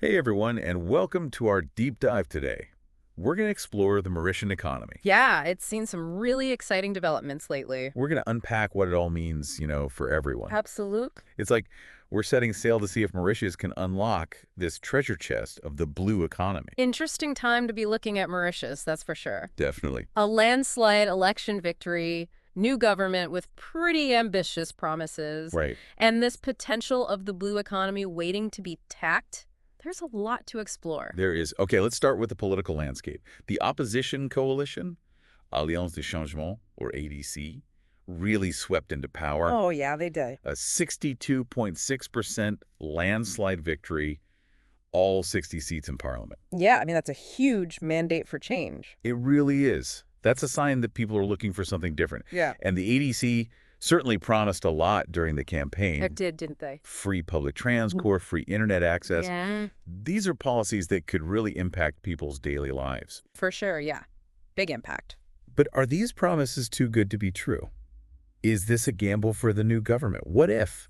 Hey everyone, and welcome to our deep dive today. We're going to explore the Mauritian economy. Yeah, it's seen some really exciting developments lately. We're going to unpack what it all means, for everyone. Absolute. It's like we're setting sail to see if Mauritius can unlock this treasure chest of the blue economy. Interesting time to be looking at Mauritius, that's for sure. Definitely. A landslide election victory, new government with pretty ambitious promises, Right. and this potential of the blue economy waiting to be tacked. There's a lot to explore. There is. Okay, let's start with the political landscape. The opposition coalition, Alliance de Changement, or ADC, really swept into power. Oh, yeah, they did. A 62.6% landslide victory, all 60 seats in parliament. Yeah, I mean, that's a huge mandate for change. It really is. That's a sign that people are looking for something different. Yeah. And the ADC certainly promised a lot during the campaign. It did, didn't they? Free public transport, free internet access. Yeah. These are policies that could really impact people's daily lives. For sure, yeah. Big impact. But are these promises too good to be true? Is this a gamble for the new government? What if,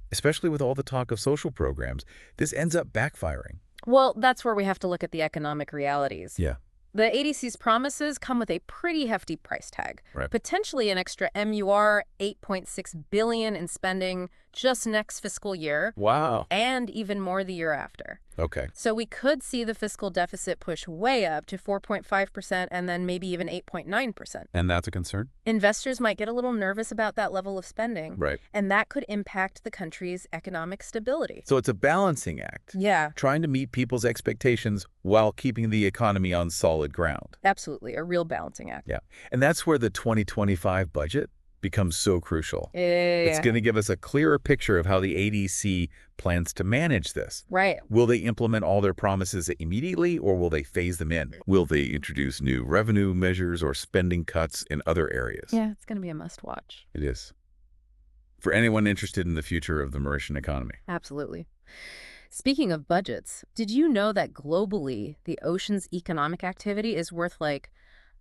especially with all the talk of social programs, this ends up backfiring? Well, that's where we have to look at the economic realities. Yeah. The ADC's promises come with a pretty hefty price tag, Right. potentially an extra MUR 8.6 billion in spending just next fiscal year, Wow. and even more the year after. Okay. So we could see the fiscal deficit push way up to 4.5% and then maybe even 8.9%. And that's a concern? Investors might get a little nervous about that level of spending, Right. and that could impact the country's economic stability. So it's a balancing act. Yeah, Trying to meet people's expectations while keeping the economy on solid ground. absolutely. A real balancing act. Yeah. And that's where the 2025 budget becomes so crucial. It's Yeah. going to give us a clearer picture of how the ADC plans to manage this. Right. Will they implement all their promises immediately, or will they phase them in? Will they introduce new revenue measures or spending cuts in other areas? Yeah, it's going to be a must-watch. It is. For anyone interested in the future of the Mauritian economy. Absolutely. Speaking of budgets, did you know that globally, the ocean's economic activity is worth like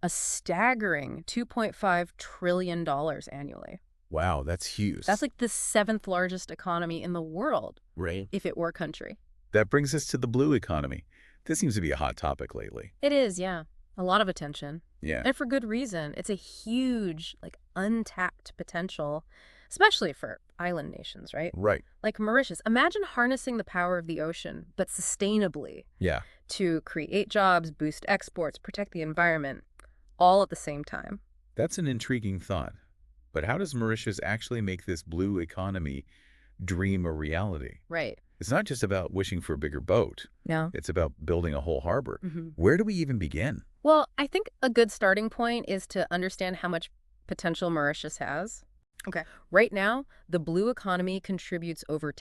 a staggering $2.5 trillion annually? Wow, that's huge. That's like the seventh largest economy in the world, right. if it were a country. That brings us to the blue economy. This seems to be a hot topic lately. It is, yeah. A lot of attention. Yeah. And for good reason. It's a huge, untapped potential, especially for island nations, right? Right. Like Mauritius. Imagine harnessing the power of the ocean, but sustainably, Yeah. to create jobs, boost exports, protect the environment, all at the same time. That's an intriguing thought. But how does Mauritius actually make this blue economy dream a reality? Right. It's not just about wishing for a bigger boat. No. It's about building a whole harbor. Mm-hmm. Where do we even begin? Well, I think a good starting point is to understand how much potential Mauritius has. Okay. Right now, the blue economy contributes over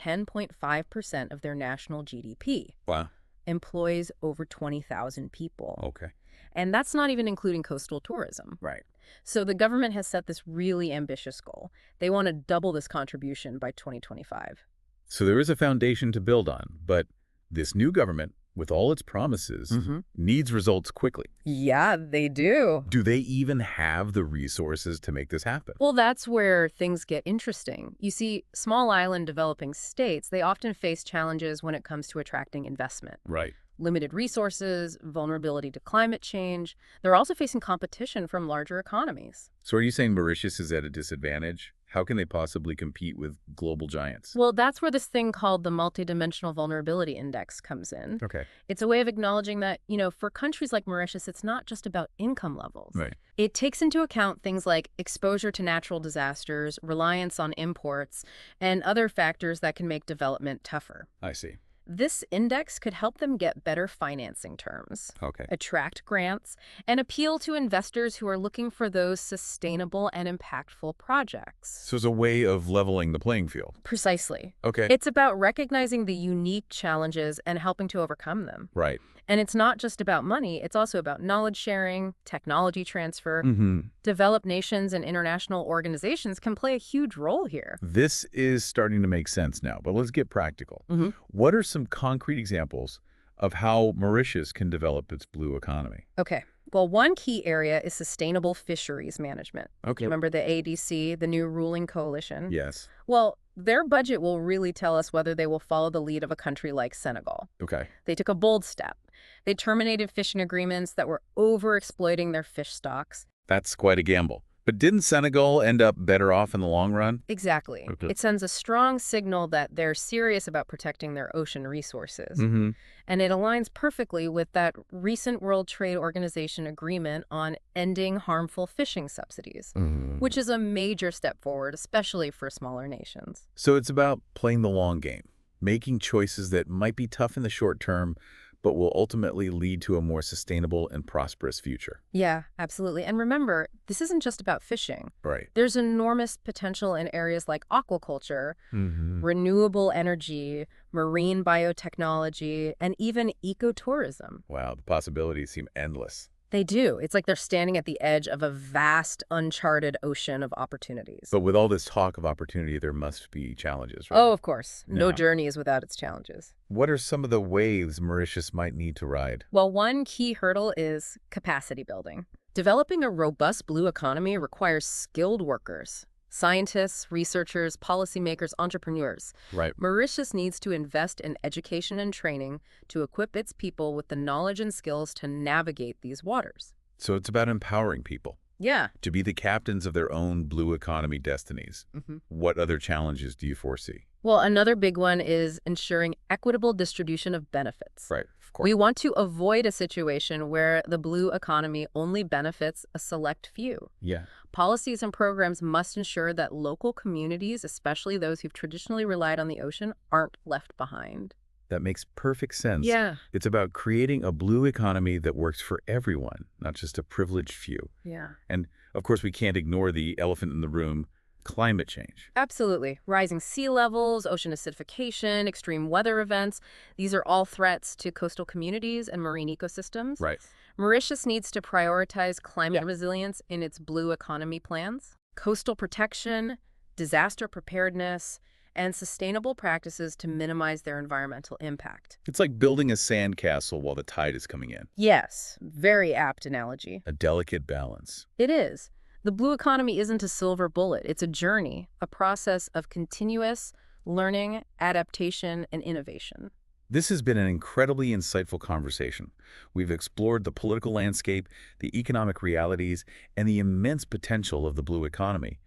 10.5% of their national GDP, Wow. employs over 20,000 people. Okay. And that's not even including coastal tourism. Right. So the government has set this really ambitious goal. They want to double this contribution by 2025. So there is a foundation to build on, but this new government, with all its promises, needs results quickly. Yeah, they do. Do they even have the resources to make this happen? Well, that's where things get interesting. You see, small island developing states, they often face challenges when it comes to attracting investment. Right. Limited resources, vulnerability to climate change. They're also facing competition from larger economies. So are you saying Mauritius is at a disadvantage? How can they possibly compete with global giants? Well, that's where this thing called the Multidimensional Vulnerability Index comes in. Okay. It's a way of acknowledging that, for countries like Mauritius, it's not just about income levels. Right. It takes into account things like exposure to natural disasters, reliance on imports, and other factors that can make development tougher. I see. This index could help them get better financing terms, Okay. attract grants, and appeal to investors who are looking for those sustainable and impactful projects. So it's a way of leveling the playing field. Precisely. Okay. It's about recognizing the unique challenges and helping to overcome them. Right. And it's not just about money, it's also about knowledge sharing, technology transfer. Mm-hmm. Developed nations and international organizations can play a huge role here. This is starting to make sense now, but let's get practical. Mm-hmm. What are some concrete examples of how Mauritius can develop its blue economy? Okay. Well, one key area is sustainable fisheries management. Do you Okay. remember the ADC, the new ruling coalition? Yes. Well, their budget will really tell us whether they will follow the lead of a country like Senegal. Okay. They took a bold step. They terminated fishing agreements that were overexploiting their fish stocks. That's quite a gamble. But didn't Senegal end up better off in the long run? Exactly. Okay. It sends a strong signal that they're serious about protecting their ocean resources. Mm-hmm. And it aligns perfectly with that recent World Trade Organization agreement on ending harmful fishing subsidies, which is a major step forward, especially for smaller nations. So it's about playing the long game, making choices that might be tough in the short term, but will ultimately lead to a more sustainable and prosperous future. Yeah, absolutely. And remember, this isn't just about fishing. Right. There's enormous potential in areas like aquaculture, Mm-hmm. renewable energy, marine biotechnology, and even ecotourism. Wow, the possibilities seem endless. They do. It's like they're standing at the edge of a vast, uncharted ocean of opportunities. But with all this talk of opportunity, there must be challenges, right? Oh, of course. No Yeah. journey is without its challenges. What are some of the waves Mauritius might need to ride? Well, one key hurdle is capacity building. Developing a robust blue economy requires skilled workers. Scientists, researchers, policymakers, entrepreneurs. Right. Mauritius needs to invest in education and training to equip its people with the knowledge and skills to navigate these waters. So it's about empowering people Yeah. to be the captains of their own blue economy destinies. What other challenges do you foresee? Well, another big one is ensuring equitable distribution of benefits. Right, of course. We want to avoid a situation where the blue economy only benefits a select few. Yeah. Policies and programs must ensure that local communities, especially those who've traditionally relied on the ocean, aren't left behind. That makes perfect sense. Yeah. It's about creating a blue economy that works for everyone, not just a privileged few. Yeah. And of course, we can't ignore the elephant in the room, climate change. Absolutely. Rising sea levels, ocean acidification, extreme weather events, these are all threats to coastal communities and marine ecosystems. Right. Mauritius needs to prioritize climate resilience in its blue economy plans, coastal protection, disaster preparedness, and sustainable practices to minimize their environmental impact. It's like building a sandcastle while the tide is coming in. Yes, very apt analogy. A delicate balance. It is. The blue economy isn't a silver bullet. It's a journey, a process of continuous learning, adaptation, and innovation. This has been an incredibly insightful conversation. We've explored the political landscape, the economic realities, and the immense potential of the blue economy.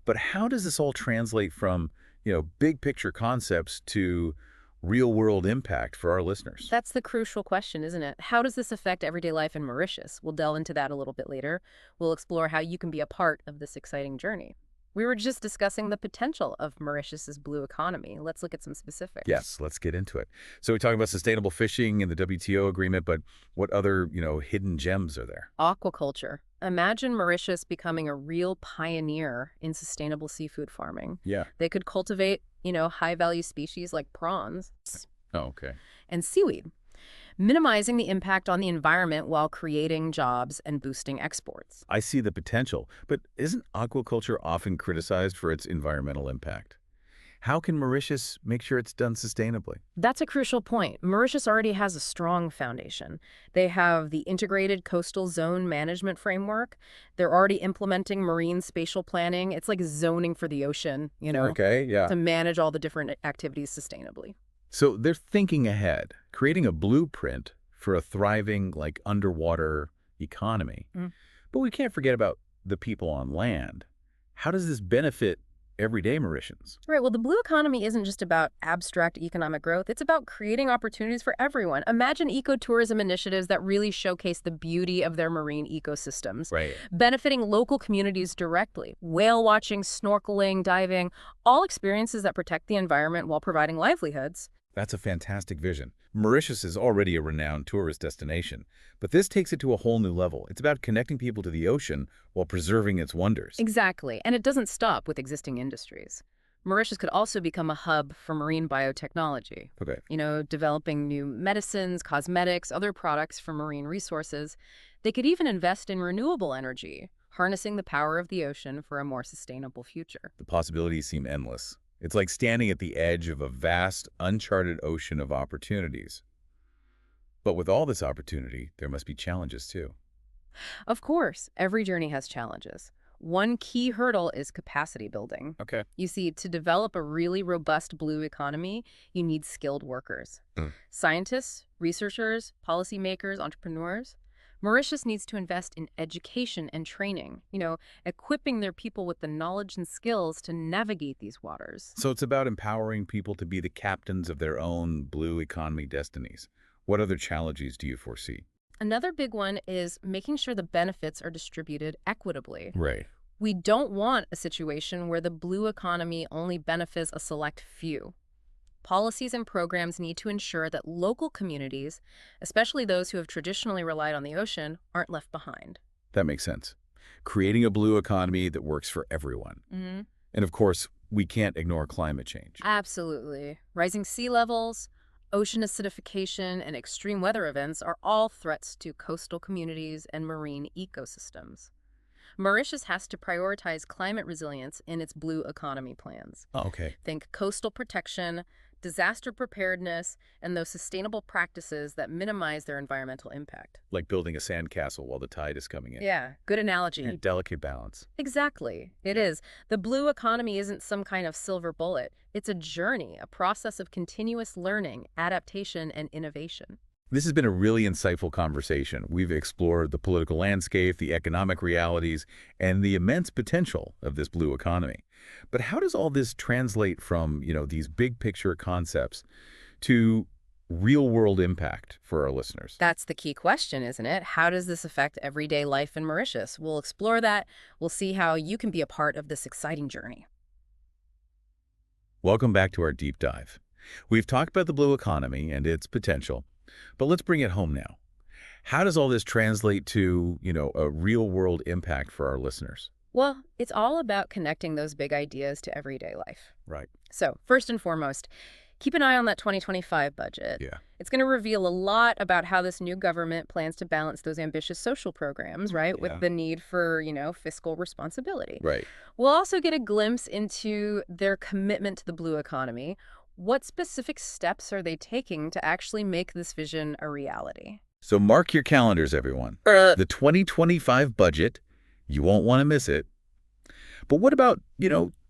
But how does this all translate from, big picture concepts to real-world impact for our listeners? That's the crucial question, isn't it? How does this affect everyday life in Mauritius? We'll delve into that a little bit later. We'll explore how you can be a part of this exciting journey. We were just discussing the potential of Mauritius's blue economy. Let's look at some specifics. Yes, let's get into it. So we're talking about sustainable fishing and the WTO agreement, but what other, hidden gems are there? Aquaculture. Imagine Mauritius becoming a real pioneer in sustainable seafood farming. Yeah. They could cultivate, high-value species like prawns Oh, okay. and seaweed, minimizing the impact on the environment while creating jobs and boosting exports. I see the potential, but isn't aquaculture often criticized for its environmental impact? How can Mauritius make sure it's done sustainably? That's a crucial point. Mauritius already has a strong foundation. They have the Integrated Coastal Zone Management Framework. They're already implementing marine spatial planning. It's like zoning for the ocean, Okay, yeah. to manage all the different activities sustainably. So they're thinking ahead, creating a blueprint for a thriving, underwater economy. Mm. But we can't forget about the people on land. How does this benefit everyday Mauritians? Right. Well, the blue economy isn't just about abstract economic growth. It's about creating opportunities for everyone. Imagine ecotourism initiatives that really showcase the beauty of their marine ecosystems, Right. benefiting local communities directly. Whale watching, snorkeling, diving, all experiences that protect the environment while providing livelihoods. That's a fantastic vision. Mauritius is already a renowned tourist destination, but this takes it to a whole new level. It's about connecting people to the ocean while preserving its wonders. Exactly. And it doesn't stop with existing industries. Mauritius could also become a hub for marine biotechnology. Okay. Developing new medicines, cosmetics, other products from marine resources. They could even invest in renewable energy, harnessing the power of the ocean for a more sustainable future. The possibilities seem endless. It's like standing at the edge of a vast, uncharted ocean of opportunities. But with all this opportunity, there must be challenges too. Of course, every journey has challenges. One key hurdle is capacity building. Okay. You see, to develop a really robust blue economy, you need skilled workers. Scientists, researchers, policymakers, entrepreneurs. Mauritius needs to invest in education and training, equipping their people with the knowledge and skills to navigate these waters. So it's about empowering people to be the captains of their own blue economy destinies. What other challenges do you foresee? Another big one is making sure the benefits are distributed equitably. Right. We don't want a situation where the blue economy only benefits a select few. Policies and programs need to ensure that local communities, especially those who have traditionally relied on the ocean, aren't left behind. That makes sense. Creating a blue economy that works for everyone. And of course, we can't ignore climate change. Absolutely. Rising sea levels, ocean acidification, and extreme weather events are all threats to coastal communities and marine ecosystems. Mauritius has to prioritize climate resilience in its blue economy plans. Oh, okay. Think coastal protection, disaster preparedness, and those sustainable practices that minimize their environmental impact. Like building a sandcastle while the tide is coming in. Yeah, good analogy. A delicate balance. Exactly. It is. The blue economy isn't some kind of silver bullet. It's a journey, a process of continuous learning, adaptation, and innovation. This has been a really insightful conversation. We've explored the political landscape, the economic realities, and the immense potential of this blue economy. But how does all this translate from, these big picture concepts to real-world impact for our listeners? That's the key question, isn't it? How does this affect everyday life in Mauritius? We'll explore that. We'll see how you can be a part of this exciting journey. Welcome back to our deep dive. We've talked about the blue economy and its potential, but let's bring it home now. How does all this translate to, a real-world impact for our listeners? Well, it's all about connecting those big ideas to everyday life. Right. So, first and foremost, keep an eye on that 2025 budget. Yeah. It's going to reveal a lot about how this new government plans to balance those ambitious social programs, right, Yeah. with the need for, fiscal responsibility. Right. We'll also get a glimpse into their commitment to the blue economy. What specific steps are they taking to actually make this vision a reality? So mark your calendars, everyone. The 2025 budget, you won't want to miss it. But what about,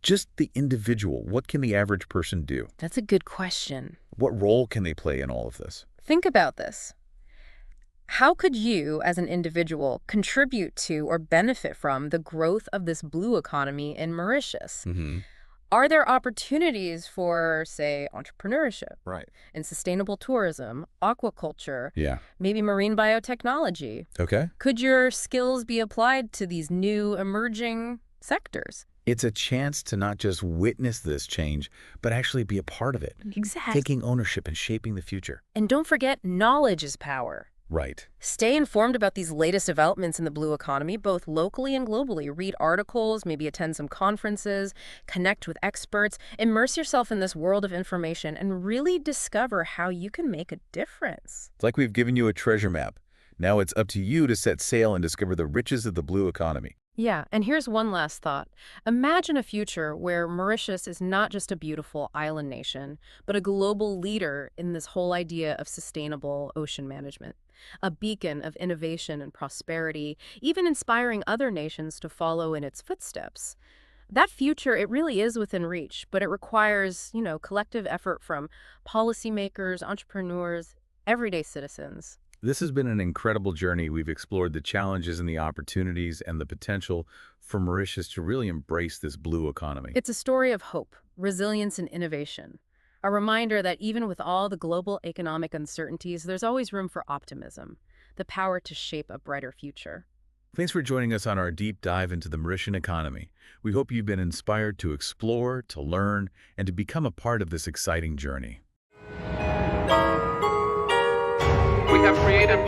just the individual? What can the average person do? That's a good question. What role can they play in all of this? Think about this. How could you, as an individual, contribute to or benefit from the growth of this blue economy in Mauritius? Are there opportunities for, say, entrepreneurship Right. and sustainable tourism, aquaculture, Yeah. maybe marine biotechnology? Okay. Could your skills be applied to these new emerging sectors? It's a chance to not just witness this change, but actually be a part of it, Exactly. taking ownership and shaping the future. And don't forget, knowledge is power. Right. Stay informed about these latest developments in the blue economy, both locally and globally. Read articles, maybe attend some conferences, connect with experts, immerse yourself in this world of information, and really discover how you can make a difference. It's like we've given you a treasure map. Now it's up to you to set sail and discover the riches of the blue economy. Yeah, and here's one last thought. Imagine a future where Mauritius is not just a beautiful island nation, but a global leader in this whole idea of sustainable ocean management. A beacon of innovation and prosperity, even inspiring other nations to follow in its footsteps. That future, it really is within reach, but it requires, collective effort from policymakers, entrepreneurs, everyday citizens. This has been an incredible journey. We've explored the challenges and the opportunities and the potential for Mauritius to really embrace this blue economy. It's a story of hope, resilience, and innovation. A reminder that even with all the global economic uncertainties, there's always room for optimism, the power to shape a brighter future. Thanks for joining us on our deep dive into the Mauritian economy. We hope you've been inspired to explore, to learn, and to become a part of this exciting journey. We have created